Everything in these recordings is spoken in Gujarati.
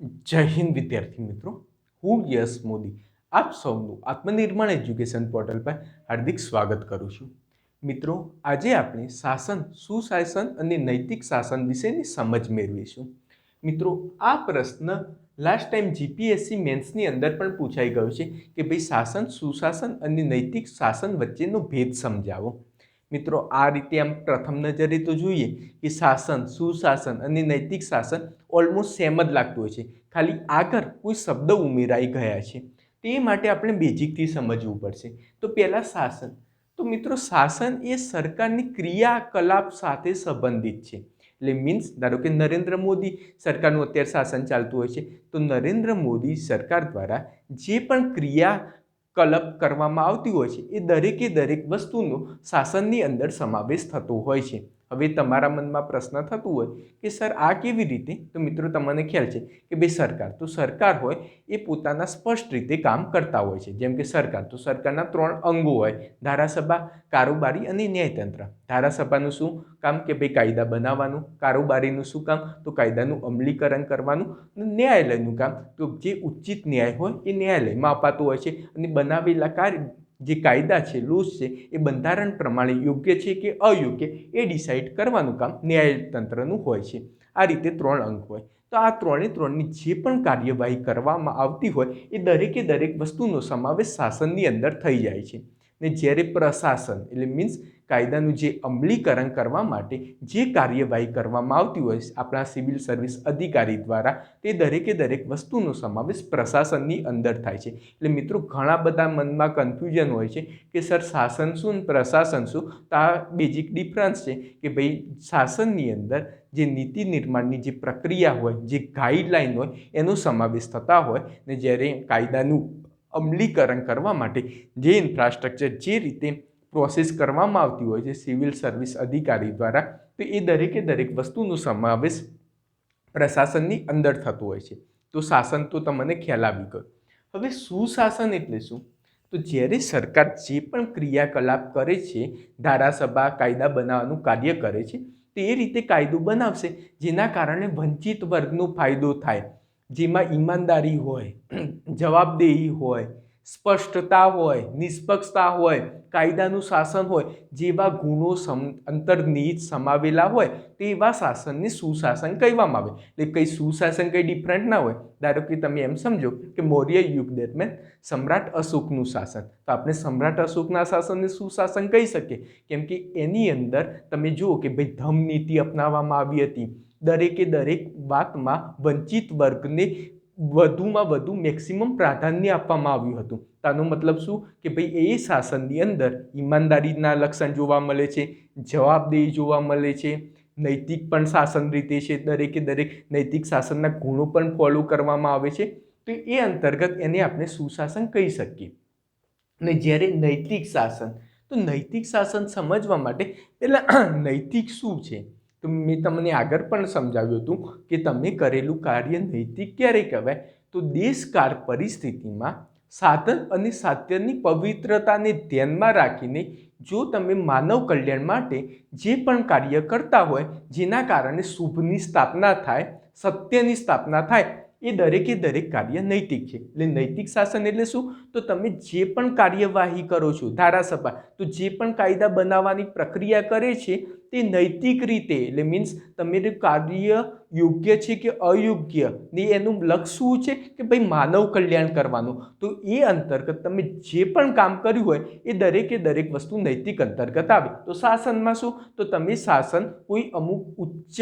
જય હિન્દ વિદ્યાર્થી મિત્રો, હું યશ મોદી આપ સૌનું આત્મનિર્માણ એજ્યુકેશન પોર્ટલ પર હાર્દિક સ્વાગત કરું છું. મિત્રો, આજે આપણે શાસન, સુશાસન અને નૈતિક શાસન વિશેની સમજ મેળવીશું. મિત્રો, આ પ્રશ્ન લાસ્ટ ટાઈમ જીપીએસસી મેન્સની અંદર પણ પૂછાઈ ગયો છે કે ભાઈ શાસન, સુશાસન અને નૈતિક શાસન વચ્ચેનો ભેદ સમજાવો. મિત્રો, આ રીતે આમ પ્રથમ નજરે તો જોઈએ કે શાસન, સુશાસન અને નૈતિક શાસન ઓલમોસ્ટ સેમ જ લાગતું હોય છે, ખાલી આગળ કોઈ શબ્દ ઉમેરાઈ ગયા છે. તે માટે આપણે બેઝિકથી સમજવું પડશે. તો પહેલાં શાસન. તો મિત્રો, શાસન એ સરકારની ક્રિયાકલાપ સાથે સંબંધિત છે. એટલે મીન્સ ધારો કે નરેન્દ્ર મોદી સરકારનું અત્યારે શાસન ચાલતું હોય છે, તો નરેન્દ્ર મોદી સરકાર દ્વારા જે પણ ક્રિયાકલાપ કરવામાં આવતી હોય છે એ દરેક વસ્તુનો શાસનની અંદર સમાવેશ થતો હોય છે. હવે તમારા મનમાં પ્રશ્ન થતું હોય કે સર આ કેવી રીતે? તો મિત્રો, તમને ખ્યાલ છે કે ભાઈ સરકાર હોય એ પોતાના સ્પષ્ટ રીતે કામ કરતા હોય છે. જેમ કે સરકારના 3 અંગો હોય: ધારાસભા, કારોબારી અને ન્યાયતંત્ર. ધારાસભાનું શું કામ? કે ભાઈ કાયદા બનાવવાનું. કારોબારીનું શું કામ? તો કાયદાનું અમલીકરણ કરવાનું. અને ન્યાયાલયનું કામ તો જે ઉચિત ન્યાય હોય એ ન્યાયાલયમાં અપાતું હોય છે અને બનાવેલા જે કાયદા છે, લોસ છે, એ બંધારણ પ્રમાણે યોગ્ય છે કે અયોગ્ય એ ડિસાઇડ કરવાનું કામ ન્યાયતંત્રનું હોય છે. આ રીતે 3 અંગ હોય. તો આ 3ની જે પણ કાર્યવાહી કરવામાં આવતી હોય એ દરેક વસ્તુનો સમાવેશ શાસનની અંદર થઈ જાય છે. ને જ્યારે પ્રશાસન એટલે મીન્સ કાયદાનું જે અમલીકરણ કરવા માટે જે કાર્યવાહી કરવામાં આવતી હોય આપણા સિવિલ સર્વિસ અધિકારી દ્વારા, તે દરેક વસ્તુનો સમાવેશ પ્રશાસનની અંદર થાય છે. એટલે મિત્રો, ઘણા બધા મનમાં કન્ફ્યુઝન હોય છે કે સર શાસન શું ને પ્રશાસન શું? તો આ બેઝિક ડિફરન્સ છે કે ભાઈ શાસનની અંદર જે નીતિ નિર્માણની જે પ્રક્રિયા હોય, જે ગાઈડલાઈન હોય એનો સમાવેશ થતા હોય, ને જ્યારે કાયદાનું અમલીકરણ કરવા માટે જે ઇન્ફ્રાસ્ટ્રક્ચર, જે રીતે પ્રોસેસ કરવામાં આવતી હોય છે સિવિલ સર્વિસ અધિકારી દ્વારા, તો એ દરેક વસ્તુનો સમાવેશ પ્રશાસનની અંદર થતો હોય છે. તો શાસન તો તમને ખ્યાલ આવી ગયો. હવે સુશાસન એટલે શું? તો જ્યારે સરકાર જે પણ ક્રિયાકલાપ કરે છે, ધારાસભા કાયદા બનાવવાનું કાર્ય કરે છે, તો એ રીતે કાયદો બનાવશે જેના કારણે વંચિત વર્ગનો ફાયદો થાય, જેમાં ઈમાનદારી હોય, જવાબદેહી હોય, સ્પષ્ટતા હોય, નિષ્પક્ષતા હોય, કાયદાનું શાસન હોય, જેવા ગુણો અંતર્નિહિત સમાવેલા હોય તેવા શાસનને સુશાસન કહેવામાં આવે. એટલે કંઈ સુશાસન કંઈ ડિફરન્ટ ના હોય. ધારો કે તમે એમ સમજો કે મૌર્ય યુગ દરમિયાન સમ્રાટ અશોકનું શાસન, તો આપણે સમ્રાટ અશોકના શાસનને સુશાસન કહી શકીએ, કેમ કે એની અંદર તમે જુઓ કે ભાઈ ધમનીતિ અપનાવવામાં આવી હતી. દરેક વાતમાં વંચિત વર્ગને વધુમાં વધુ મેક્સિમમ પ્રાધાન્ય આપવામાં આવ્યું હતું. તેનો મતલબ શું? કે ભાઈ એ શાસનની અંદર ઈમાનદારીના લક્ષણ જોવા મળે છે, જવાબદેહી જોવા મળે છે, નૈતિક પણ શાસન રીતે છે, દરેક નૈતિક શાસનના ગુણો પણ ફોલો કરવામાં આવે છે. તો એ અંતર્ગત એને આપણે સુશાસન કહી શકીએ. અને જ્યારે નૈતિક શાસન, તો નૈતિક શાસન સમજવા માટે પહેલાં નૈતિક શું છે? તો મેં તમને આગળ પણ સમજાવ્યું હતું કે તમે કરેલું કાર્ય નૈતિક ક્યારે કહેવાય? તો દેશકાળ પરિસ્થિતિમાં સાધન અને સાધ્યની પવિત્રતાને ધ્યાનમાં રાખીને જો તમે માનવ કલ્યાણ માટે જે પણ કાર્ય કરતા હોય, જેના કારણે શુભની સ્થાપના થાય, સત્યની સ્થાપના થાય, એ દરેક કાર્ય નૈતિક છે. એટલે નૈતિક શાસન એટલે શું? તો તમે જે પણ કાર્યવાહી કરો છો, ધારાસભા તો જે પણ કાયદા બનાવવાની પ્રક્રિયા કરે છે તે નૈતિક રીતે, એટલે મીન્સ તમે કાર્ય યોગ્ય છે કે અયોગ્ય ને એનું લક્ષ્ય શું છે કે ભાઈ માનવ કલ્યાણ કરવાનું. તો એ અંતર્ગત તમે જે પણ કામ કર્યું હોય એ દરેક વસ્તુ નૈતિક અંતર્ગત આવે. તો શાસનમાં શું? તો તમે શાસન કોઈ અમુક ઉચ્ચ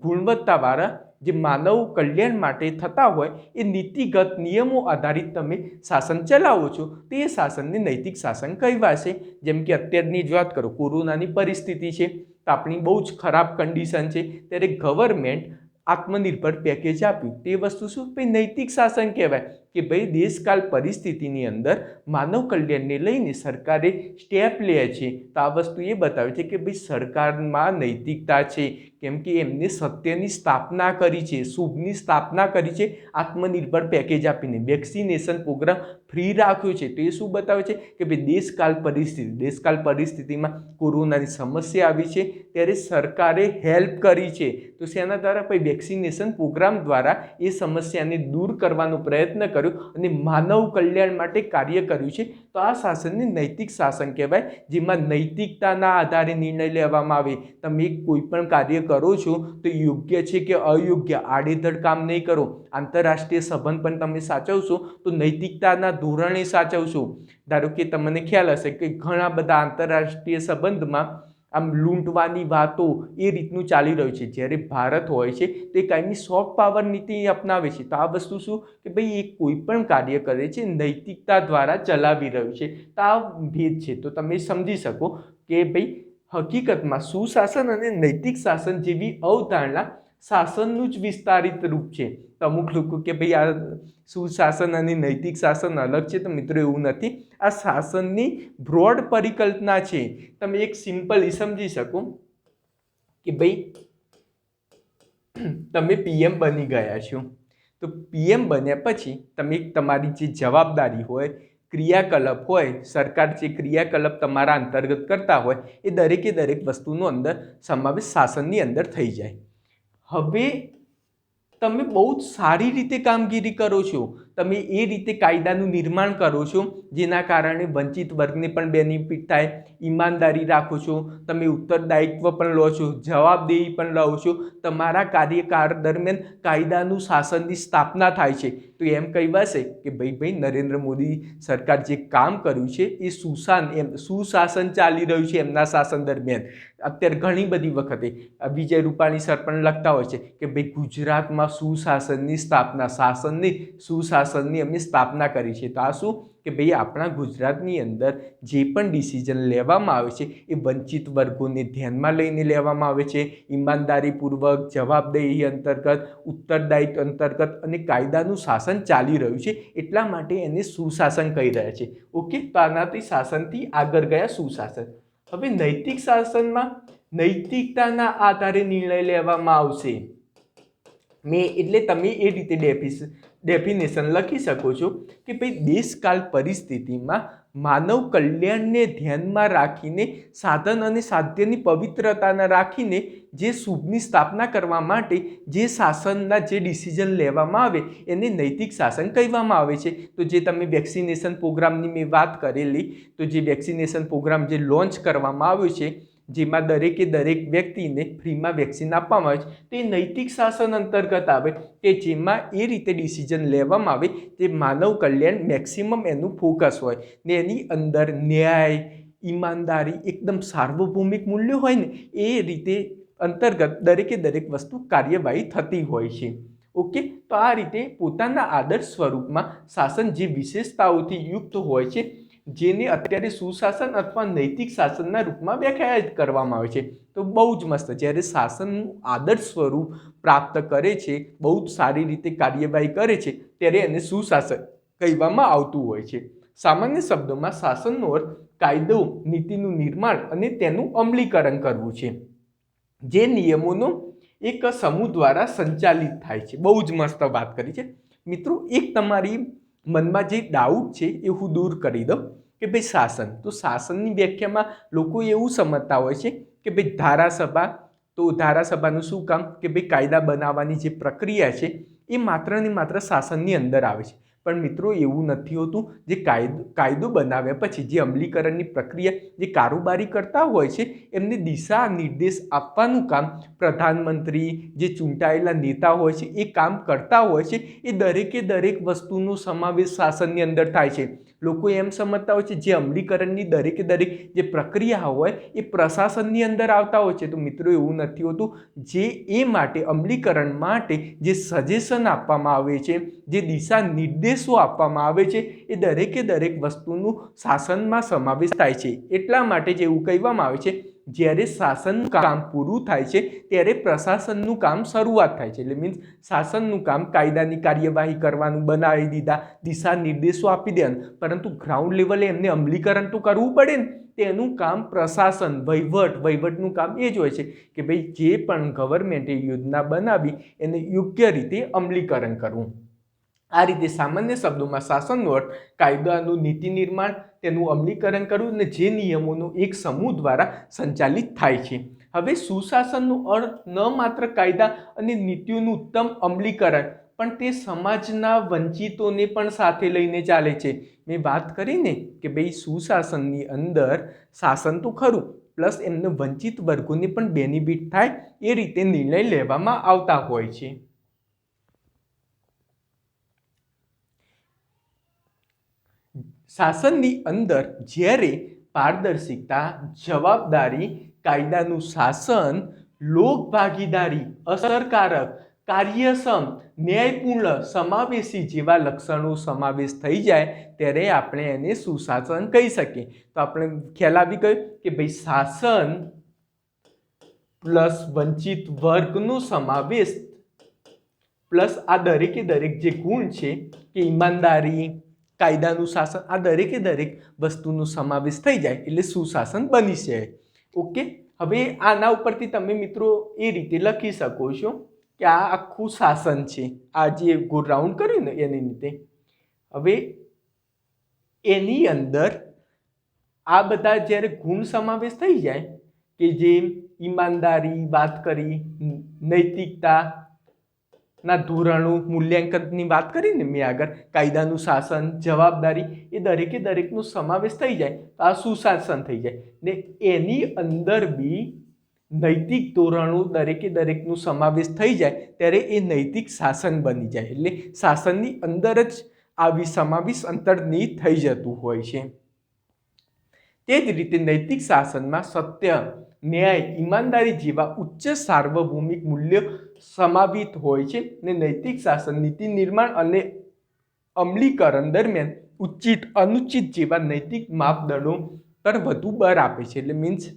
ગુણવત્તાવાળા જે માનવ કલ્યાણ માટે થતા હોય એ નીતિગત નિયમો આધારિત તમે શાસન ચલાવો છો, તો એ શાસનને નૈતિક શાસન કહેવાશે. જેમ કે અત્યારની જ વાત કરો, કોરોનાની પરિસ્થિતિ છે, તો આપણી બહુ જ ખરાબ કન્ડિશન છે, ત્યારે ગવર્મેન્ટ આત્મનિર્ભર પેકેજ આપ્યું, તે વસ્તુ શું? ભાઈ નૈતિક શાસન કહેવાય કે ભાઈ દેશકાલ પરિસ્થિતિની અંદર માનવ કલ્યાણને લઈને સરકારે સ્ટેપ લે છે, તો આ વસ્તુ એ બતાવે છે કે ભાઈ સરકારમાં નૈતિકતા છે, કેમ કે એમને સત્યની સ્થાપના કરી છે, શુભની સ્થાપના કરી છે, આત્મનિર્ભર પેકેજ આપીને વેક્સિનેશન પ્રોગ્રામ ફ્રી રાખ્યો છે. તો એ શું બતાવે છે કે ભાઈ દેશકાલ પરિસ્થિતિમાં કોરોનાની સમસ્યા આવી છે ત્યારે સરકારે હેલ્પ કરી છે. તો શેના દ્વારા? ભાઈ વેક્સિનેશન પ્રોગ્રામ દ્વારા એ સમસ્યાને દૂર કરવાનો પ્રયત્ન કર્યો અને માનવ કલ્યાણ માટે કાર્ય કર્યું છે. તો આ શાસનને નૈતિક શાસન કહેવાય, જેમાં નૈતિકતાના આધારે નિર્ણય લેવામાં આવે. તમે કોઈ પણ કાર્ય કરો છો તો યોગ્ય છે કે અયોગ્ય, આડેધડ કામ નહીં કરો. આંતરરાષ્ટ્રીય સંબંધ પણ તમે સાચવશો તો નૈતિકતાના ધોરણે સાચવશો. ધારો કે તમને ખ્યાલ હશે કે ઘણા બધા આંતરરાષ્ટ્રીય સંબંધમાં આમ લૂંટવાની વાતો એ રીતનું ચાલી રહ્યું છે, જ્યારે ભારત હોય છે તે કાયમી સોફ્ટ પાવર નીતિ અપનાવે છે. તો આ વસ્તુ શું કે ભાઈ એ કોઈ પણ કાર્ય કરે છે નૈતિકતા દ્વારા ચલાવી રહ્યું છે. તો આ ભેદ છે. તો તમે સમજી શકો કે ભાઈ હકીકતમાં સુશાસન અને નૈતિક શાસન જેવી અવધારણા શાસનનું જ વિસ્તારિત રૂપ છે. તો અમુક લોકો કે ભાઈ આ સુશાસન અને નૈતિક શાસન અલગ છે, તો મિત્રો એવું નથી. આ શાસનની બ્રોડ પરિકલ્પના છે. તમે એક સિમ્પલી સમજી શકો કે ભાઈ તમે પીએમ બની ગયા છો, તો પીએમ બન્યા પછી તમે તમારી જે જવાબદારી હોય, ક્રિયાકલાપ હોય, સરકાર જે ક્રિયાકલાપ તમારા અંતર્ગત કરતા હોય એ દરેકે દરેક વસ્તુનો અંદર સમાવેશ શાસનની અંદર થઈ જાય. હવે તમે બહુ જ સારી રીતે કામગીરી કરો છો, તમે એ રીતે કાયદાનું નિર્માણ કરો છો જેના કારણે વંચિત વર્ગને પણ બેનિફિટ થાય, ઈમાનદારી રાખો છો, તમે ઉત્તરદાયિત્વ પણ લો છો, જવાબદેહી પણ લો છો. તમારા કાર્યકાળ દરમિયાન કાયદાનું શાસનની સ્થાપના થાય છે. તો એમ કહેવાશે કે ભાઈ નરેન્દ્ર મોદી સરકાર જે કામ કર્યું છે એ સુશાસન ચાલી રહ્યું છે એમના શાસન દરમિયાન. અત્યારે ઘણી બધી વખતે વિજય રૂપાણી સર પણ લખતા હોય છે કે ભાઈ ગુજરાતમાં સુશાસનની સ્થાપના, સુશાસનની અમે સ્થાપના કરી છે. તો આ શું કે ભાઈ આપણા ગુજરાતની અંદર જે પણ ડિસિઝન લેવામાં આવે છે એ વંચિત વર્ગોને ધ્યાનમાં લઈને લેવામાં આવે છે, ઈમાનદારીપૂર્વક, જવાબદેહી અંતર્ગત, ઉત્તરદાયિત્વ અંતર્ગત અને કાયદાનું શાસન ચાલી રહ્યું છે. એટલા માટે એને સુશાસન કહી રહ્યા છે. ઓકે, તો આનાથી શાસનથી આગળ ગયા સુશાસન. હવે નૈતિક શાસનમાં નૈતિકતાના આધારે નિર્ણય લેવામાં આવશે. એટલે તમે એ રીતે ડેફિનેશન લખી શકો છો કે ભાઈ દેશકાલ પરિસ્થિતિમાં માનવ કલ્યાણને ધ્યાનમાં રાખીને, સાધન અને સાધ્યની પવિત્રતાને રાખીને જે શુભની સ્થાપના કરવા માટે જે શાસનના જે ડિસિઝન લેવામાં આવે એને નૈતિક શાસન કહેવામાં આવે છે. તો જે તમે વેક્સિનેશન પ્રોગ્રામની મેં વાત કરેલી, તો જે વેક્સિનેશન પ્રોગ્રામ જે લોન્ચ કરવામાં આવ્યો છે જેમાં દરેકે દરેક વ્યક્તિને ફ્રીમાં વેક્સિન આપવામાં આવે છે, તે નૈતિક શાસન અંતર્ગત આવે કે જેમાં એ રીતે ડિસિઝન લેવામાં આવે જે માનવ કલ્યાણ મેક્સિમમ એનું ફોકસ હોય ને એની અંદર ન્યાય, ઈમાનદારી, એકદમ સાર્વભૌમિક મૂલ્યો હોય ને એ રીતે અંતર્ગત દરેકે દરેક વસ્તુ કાર્યવાહી થતી હોય છે. ઓકે, તો આ રીતે પોતાના આદર્શ સ્વરૂપમાં શાસન જે વિશેષતાઓથી યુક્ત હોય છે જેને અત્યારે સુશાસન અથવા નૈતિક શાસનના રૂપમાં વ્યાખ્યાયિત કરવામાં આવે છે. તો બહુ જ મસ્ત, જ્યારે શાસનનું આદર્શ સ્વરૂપ પ્રાપ્ત કરે છે, બહુ જ સારી રીતે કાર્યવાહી કરે છે ત્યારે એને સુશાસન કહેવામાં આવતું હોય છે. સામાન્ય શબ્દોમાં શાસનનો અર્થ કાયદો, નીતિનું નિર્માણ અને તેનું અમલીકરણ કરવું છે, જે નિયમોનો એક સમૂહ દ્વારા સંચાલિત થાય છે. બહુ જ મસ્ત વાત કરી છે મિત્રો. એક તમારી મનમાં જે ડાઉટ છે એ હું દૂર કરી દઉં કે ભાઈ શાસન, તો શાસનની વ્યાખ્યામાં લોકો એવું સમજતા હોય છે કે ભાઈ ધારાસભા, તો ધારાસભાનું શું કામ કે ભાઈ કાયદા બનાવવાની જે પ્રક્રિયા છે એ માત્ર ને માત્ર શાસનની અંદર આવે છે. પણ મિત્રો એવું નથી હોતું. જે કાયદો બનાવ્યા પછી જે અમલીકરણની પ્રક્રિયા જે કારોબારી કરતા હોય છે એમને દિશા નિર્દેશ આપવાનું કામ પ્રધાનમંત્રી, જે ચૂંટાયેલા નેતા હોય છે એ કામ કરતા હોય છે. એ દરેકે દરેક વસ્તુનો સમાવેશ શાસનની અંદર થાય છે. લોકો એમ સમજતા હોય છે જે અમલીકરણની દરેકે દરેક જે પ્રક્રિયા હોય એ પ્રશાસનની અંદર આવતા હોય છે. તો મિત્રો એવું નથી હોતું. જે એ માટે અમલીકરણ માટે જે સજેશન આપવામાં આવે છે, જે દિશા નિર્દેશો આપવામાં આવે છે એ દરેકે દરેક વસ્તુનું શાસનમાં સમાવેશ થાય છે. એટલા માટે જ એવું કહેવામાં આવે છે જ્યારે શાસનનું કામ પૂરું થાય છે ત્યારે પ્રશાસનનું કામ શરૂઆત થાય છે. એટલે મીન્સ શાસનનું કામ કાયદાની કાર્યવાહી કરવાનું બનાવી દીધા, દિશા નિર્દેશો આપી દેવાનું, પરંતુ ગ્રાઉન્ડ લેવલે એમને અમલીકરણ તો કરવું પડે ને. તેનું કામ પ્રશાસન, વહીવટનું કામ એ જ હોય છે કે ભાઈ જે પણ ગવર્મેન્ટે યોજના બનાવી એને યોગ્ય રીતે અમલીકરણ કરવું. આ રીતે સામાન્ય શબ્દોમાં શાસનનો અર્થ કાયદાનું નીતિ નિર્માણ, તેનું અમલીકરણ કરવું અને જે નિયમોનો એક સમૂહ દ્વારા સંચાલિત થાય છે. હવે સુશાસનનો અર્થ ન માત્ર કાયદા અને નીતિઓનું ઉત્તમ અમલીકરણ, પણ તે સમાજના વંચિતોને પણ સાથે લઈને ચાલે છે. મેં વાત કરી ને કે ભાઈ સુશાસનની અંદર શાસન તો ખરું, પ્લસ એમને વંચિત વર્ગોને પણ બેનિફિટ થાય એ રીતે નિર્ણય લેવામાં આવતા હોય છે. શાસનની અંદર જ્યારે પારદર્શિકતા, જવાબદારી, કાયદાનું શાસન, લોક ભાગીદારી, અસરકારક, કાર્યક્ષમ, ન્યાયપૂર્ણ, સમાવેશી જેવા લક્ષણો સમાવેશ થઈ જાય ત્યારે આપણે એને સુશાસન કહી શકીએ. તો આપણે ખ્યાલ આવી ગયો કે ભાઈ શાસન પ્લસ વંચિત વર્ગનો સમાવેશ પ્લસ આ દરેકે દરેક જે ગુણ છે કે ઈમાનદારી, કાયદાનું શાસન, આ દરેકે દરેક વસ્તુનો સમાવેશ થઈ જાય એટલે સુશાસન બની જાય. ઓકે, હવે આના ઉપરથી તમે મિત્રો એ રીતે લખી શકો છો કે આ આખું શાસન છે, આ જે ગોળ રાઉન્ડ કર્યું ને એની રીતે. હવે એની અંદર આ બધા જ્યારે ગુણ સમાવેશ થઈ જાય કે જે ઈમાનદારી વાત કરી, નૈતિકતા ના ધોરણો, મૂલ્યાંકનની વાત કરીને મેં આગળ, કાયદાનું શાસન, જવાબદારી, એ દરેકે દરેકનો સમાવેશ થઈ જાય તો આ સુશાસન થઈ જાય. ને એની અંદર બી નૈતિક ધોરણો દરેકે દરેકનો સમાવેશ થઈ જાય ત્યારે એ નૈતિક શાસન બની જાય. એટલે શાસનની અંદર જ આવી સમાવેશ અંતર્નિહિત થઈ જતું હોય છે. તે જ રીતે નૈતિક શાસનમાં સત્ય, ન્યાય, ઈમાનદારી જેવા ઉચ્ચ સાર્વભૌમિક મૂલ્યો સમાવિત હોય છે. ને નૈતિક શાસન નીતિ નિર્માણ અને અમલીકરણ દરમિયાન ઉચિત, અનુચિત જેવા નૈતિક માપદંડો પર વધુ બળ આપે છે. એટલે મીન્સ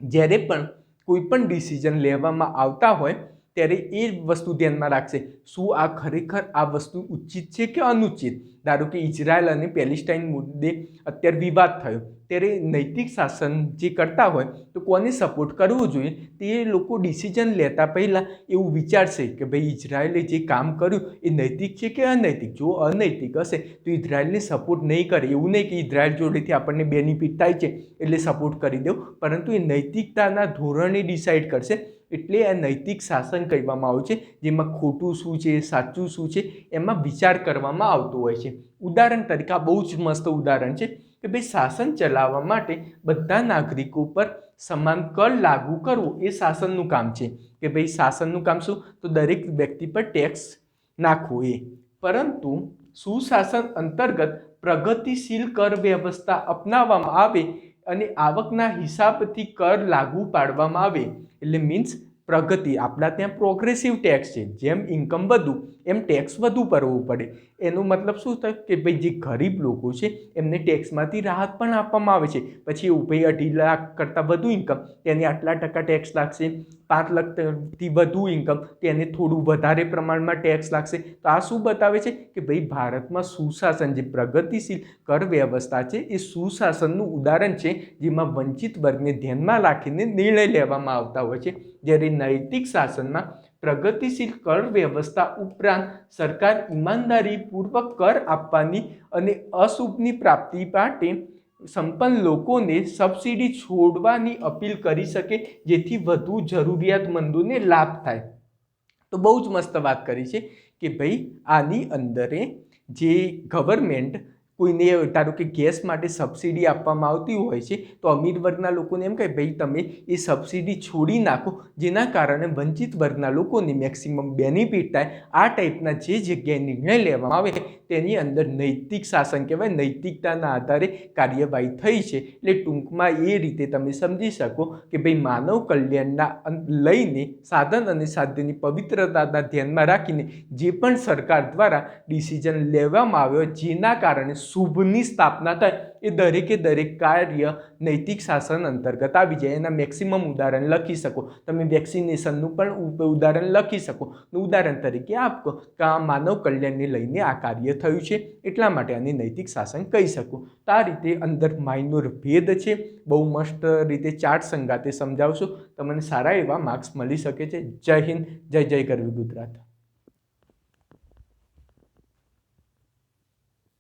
જ્યારે પણ કોઈ પણ ડિસિઝન લેવામાં આવતા હોય ત્યારે એ વસ્તુ ધ્યાનમાં રાખશે, શું આ ખરેખર આ વસ્તુ ઉચિત છે કે અનુચિત. ધારો કે ઇઝરાયલ અને પેલેસ્ટાઇન મુદ્દે અત્યારે વિવાદ થયો ત્યારે નૈતિક શાસન જે કરતા હોય તો કોને સપોર્ટ કરવો જોઈએ તે લોકો ડિસિઝન લેતા પહેલાં એવું વિચારશે કે ભાઈ ઇઝરાયલે જે કામ કર્યું એ નૈતિક છે કે અનૈતિક. જો અનૈતિક હશે તો ઇઝરાયલને સપોર્ટ નહીં કરે. એવું નહીં કે ઇઝરાયલ જોડેથી આપણને બેનિફિટ થાય છે એટલે સપોર્ટ કરી દેવું, પરંતુ એ નૈતિકતાના ધોરણે ડિસાઇડ કરશે. એટલે આ નૈતિક શાસન કહેવામાં આવે છે, જેમાં ખોટું શું છે, સાચું શું છે એમાં વિચાર કરવામાં આવતો હોય છે. ઉદાહરણ તરીકે આ બહુ જ મસ્ત ઉદાહરણ છે કે ભાઈ શાસન ચલાવવા માટે બધા નાગરિકો પર સમાન કર લાગુ કરવું એ શાસનનું કામ છે. કે ભાઈ શાસનનું કામ શું, તો દરેક વ્યક્તિ પર ટેક્સ નાખવો એ. પરંતુ સુશાસન અંતર્ગત પ્રગતિશીલ કર વ્યવસ્થા અપનાવવામાં આવે અને આવકના હિસાબથી કર લાગુ પાડવામાં આવે. એટલે મીન્સ પ્રગતિ, આપણા ત્યાં પ્રોગ્રેસિવ ટેક્સ છે, જેમ ઇન્કમ વધુ એમ ટેક્સ વધુ ભરવું પડે. એનો મતલબ શું થાય કે ભાઈ જે ગરીબ લોકો છે એમને ટેક્સમાંથી રાહત પણ આપવામાં આવે છે. પછી એવું ભાઈ 2.5 લાખ કરતાં વધુ ઇન્કમ તેને આટલા ટકા ટેક્સ લાગશે, 5 લાખથી વધુ ઇન્કમ તેને થોડું વધારે પ્રમાણમાં ટેક્સ લાગશે. તો આ શું બતાવે છે કે ભાઈ ભારતમાં સુશાસન, જે પ્રગતિશીલ કર વ્યવસ્થા છે એ સુશાસનનું ઉદાહરણ છે, જેમાં વંચિત વર્ગને ધ્યાનમાં રાખીને નિર્ણય લેવામાં આવતા હોય છે. જ્યારે નૈતિક શાસનમાં પ્રગતિશીલ કર વ્યવસ્થા ઉપરાંત સરકાર ઈમાનદારીપૂર્વક કર આપવાની અને અશુભની પ્રાપ્તિ માટે સંપન્ન લોકોને સબસિડી છોડવાની અપીલ કરી શકે, જેથી વધુ જરૂરિયાતમંદોને લાભ થાય. તો બહુ જ મસ્ત વાત કરી છે કે ભાઈ આની અંદરે જે ગવર્મેન્ટ કોઈને ધારો કે ગેસ માટે સબસિડી આપવામાં આવતી હોય છે તો અમીર વર્ગના લોકોને એમ કહે ભાઈ તમે એ સબસિડી છોડી નાખો, જેના કારણે વંચિત વર્ગના લોકોને મેક્સિમમ બેનિફિટ થાય. આ ટાઈપના જે જગ્યાએ નિર્ણય લેવામાં આવે તેની અંદર નૈતિક શાસન કહેવાય. નૈતિકતાના આધારે કાર્યવાહી થઈ છે. એટલે ટૂંકમાં એ રીતે તમે સમજી શકો કે ભાઈ માનવ કલ્યાણના લઈને સાધન અને સાધ્યની પવિત્રતાના ધ્યાનમાં રાખીને જે પણ સરકાર દ્વારા ડિસિઝન લેવામાં આવ્યો જેના કારણે શુભની સ્થાપના થાય એ દરેક કાર્ય નૈતિક શાસન અંતર્ગત આવી જાય. એના મેક્સિમમ ઉદાહરણ લખી શકો. તમે વેક્સિનેશનનું પણ ઉદાહરણ લખી શકો. ઉદાહરણ તરીકે આપો કે આ માનવ કલ્યાણને લઈને આ કાર્ય થયું છે, એટલા માટે આને નૈતિક શાસન કહી શકો. તો આ રીતે અંદર માઇનોર ભેદ છે. બહુ મસ્ત રીતે ચાર્ટ સંગાતે સમજાવશો, તમને સારા એવા માર્ક્સ મળી શકે છે. જય હિન્દ, જય જય ગરવી ગુજરાત.